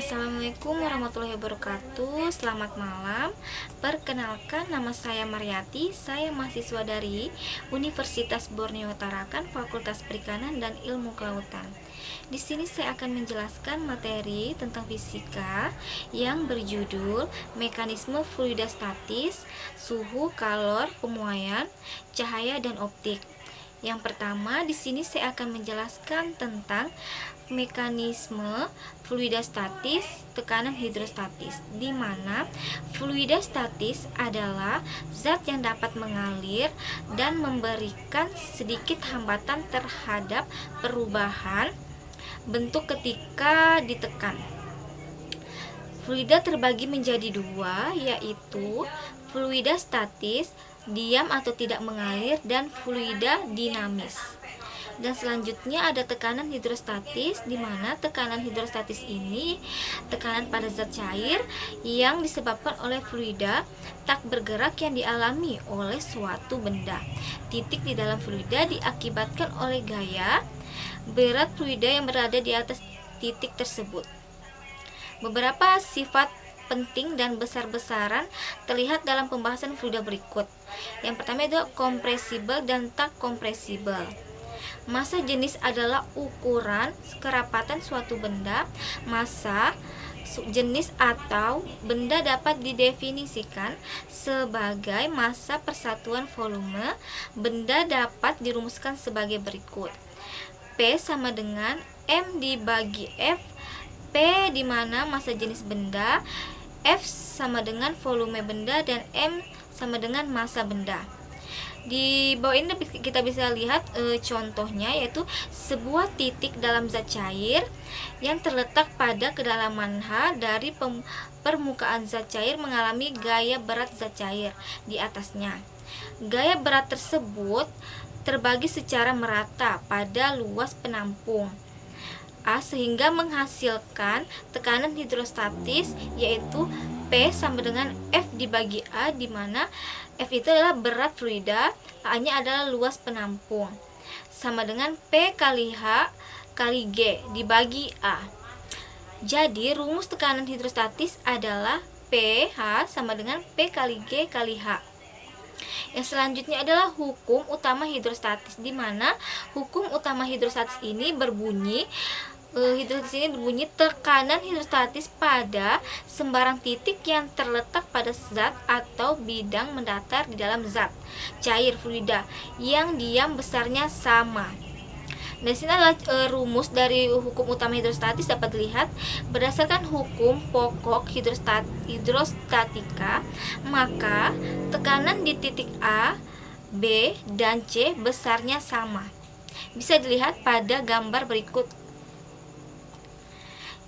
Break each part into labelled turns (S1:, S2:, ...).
S1: Assalamualaikum warahmatullahi wabarakatuh. Selamat malam. Perkenalkan, nama saya Mariati. Saya mahasiswa dari Universitas Borneo Tarakan, Fakultas Perikanan dan Ilmu Kelautan. Di sini saya akan menjelaskan materi tentang fisika yang berjudul mekanisme fluida statis, suhu, kalor, pemuaian, cahaya dan optik. Yang pertama, di sini saya akan menjelaskan tentang mekanisme fluida statis, tekanan hidrostatis, di mana fluida statis adalah zat yang dapat mengalir dan memberikan sedikit hambatan terhadap perubahan bentuk ketika ditekan. Fluida terbagi menjadi dua, yaitu fluida statis, diam atau tidak mengalir, dan fluida dinamis. Dan selanjutnya ada tekanan hidrostatis, di mana tekanan hidrostatis ini tekanan pada zat cair yang disebabkan oleh fluida tak bergerak yang dialami oleh suatu benda. Titik di dalam fluida diakibatkan oleh gaya berat fluida yang berada di atas titik tersebut. Beberapa sifat penting dan besar-besaran terlihat dalam pembahasan fluida berikut. Yang pertama itu kompresibel dan tak kompresibel. Massa jenis adalah ukuran kerapatan suatu benda. Massa jenis atau benda dapat didefinisikan sebagai massa persatuan volume. Benda dapat dirumuskan sebagai berikut. P sama dengan M dibagi F. P di mana massa jenis benda, F sama dengan volume benda, dan M sama dengan massa benda. Di bawah ini kita bisa lihat contohnya, yaitu sebuah titik dalam zat cair yang terletak pada kedalaman H dari permukaan zat cair mengalami gaya berat zat cair di atasnya. Gaya berat tersebut terbagi secara merata pada luas penampung A sehingga menghasilkan tekanan hidrostatis, yaitu P sama dengan F dibagi A, di mana F itu adalah berat fluida, A-nya adalah luas penampung, sama dengan P kali H kali G dibagi A. Jadi rumus tekanan hidrostatis adalah PH sama dengan P kali G kali H. Yang selanjutnya adalah hukum utama hidrostatis, di mana hukum utama hidrostatis ini berbunyi tekanan hidrostatis pada sembarang titik yang terletak pada zat atau bidang mendatar di dalam zat cair fluida yang diam besarnya sama. Di sini adalah rumus dari hukum utama hidrostatis dapat dilihat berdasarkan hukum pokok hidrostatika, maka tekanan di titik A, B, dan C besarnya sama. Bisa dilihat pada gambar berikut.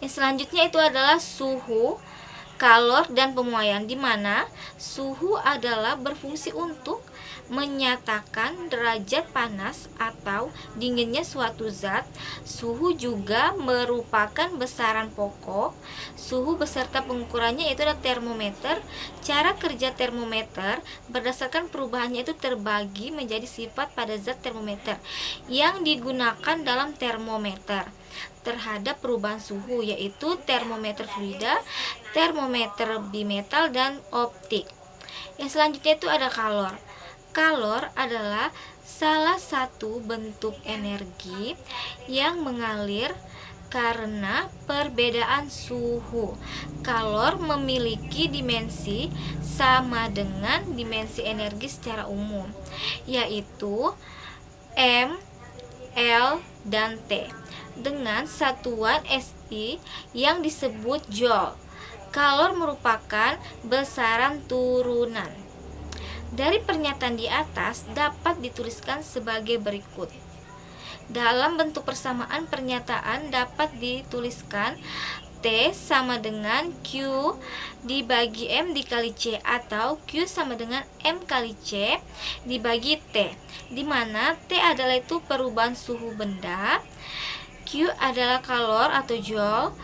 S1: Yang selanjutnya itu adalah suhu, kalor, dan pemuaian, di mana suhu adalah berfungsi untuk menyatakan derajat panas atau dinginnya suatu zat. Suhu juga merupakan besaran pokok. Suhu beserta pengukurannya itu adalah termometer. Cara kerja termometer berdasarkan perubahannya itu terbagi menjadi sifat pada zat termometer yang digunakan dalam termometer terhadap perubahan suhu, yaitu termometer fluida, termometer bimetal, dan optik. Yang selanjutnya itu ada kalor. Kalor adalah salah satu bentuk energi yang mengalir karena perbedaan suhu. Kalor memiliki dimensi sama dengan dimensi energi secara umum, yaitu M, L, dan T, dengan satuan SI yang disebut joule. Kalor merupakan besaran turunan. Dari pernyataan di atas dapat dituliskan sebagai berikut. Dalam bentuk persamaan pernyataan dapat dituliskan T sama dengan Q dibagi M dikali C, atau Q sama dengan M kali C dibagi T, di mana T adalah itu perubahan suhu benda, Q adalah kalor atau joule,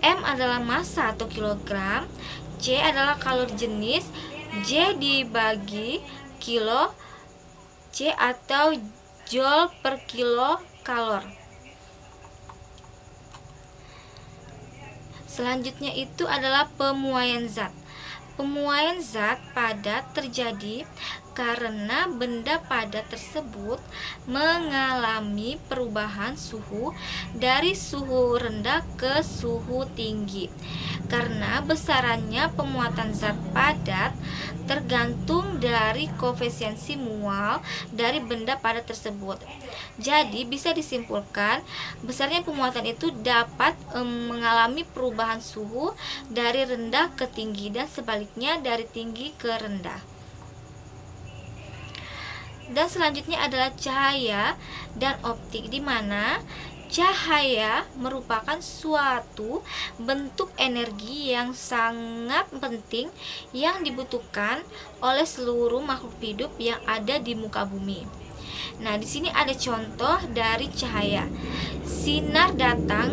S1: M adalah massa atau kilogram, C adalah kalor jenis, J dibagi kilo, C atau joule per kilo kalor. Selanjutnya itu adalah pemuaian zat. Pemuaian zat padat terjadi karena benda padat tersebut mengalami perubahan suhu dari suhu rendah ke suhu tinggi. Karena besarannya pemuatan zat padat tergantung dari koefisiensi mual dari benda padat tersebut. Jadi bisa disimpulkan besarnya pemuatan itu dapat mengalami perubahan suhu dari rendah ke tinggi dan sebaliknya dari tinggi ke rendah. Dan selanjutnya adalah cahaya dan optik, di mana cahaya merupakan suatu bentuk energi yang sangat penting yang dibutuhkan oleh seluruh makhluk hidup yang ada di muka bumi. Nah, di sini ada contoh dari cahaya. Sinar datang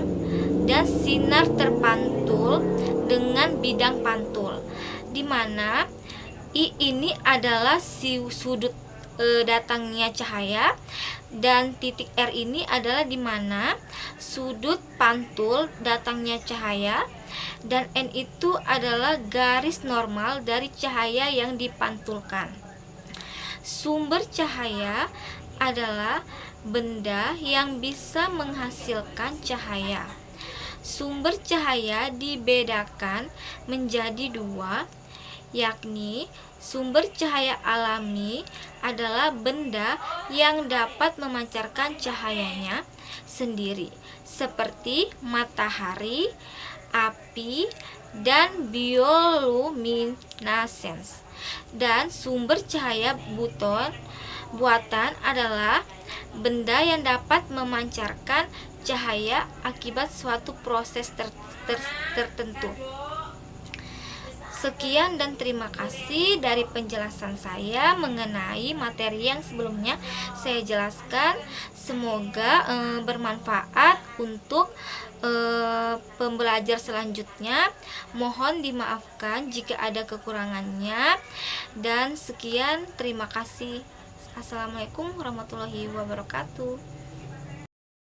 S1: dan sinar terpantul dengan bidang pantul, di mana I ini adalah sudut datangnya cahaya, dan titik R ini adalah di mana sudut pantul datangnya cahaya, dan N itu adalah garis normal dari cahaya yang dipantulkan. Sumber cahaya adalah benda yang bisa menghasilkan cahaya. Sumber cahaya dibedakan menjadi dua, yakni sumber cahaya alami adalah benda yang dapat memancarkan cahayanya sendiri, seperti matahari, api, dan bioluminescence. Dan sumber cahaya buatan adalah benda yang dapat memancarkan cahaya akibat suatu proses tertentu. Sekian dan terima kasih dari penjelasan saya mengenai materi yang sebelumnya saya jelaskan. Semoga bermanfaat untuk pembelajar selanjutnya. Mohon dimaafkan jika ada kekurangannya, dan sekian, terima kasih. Assalamualaikum warahmatullahi wabarakatuh.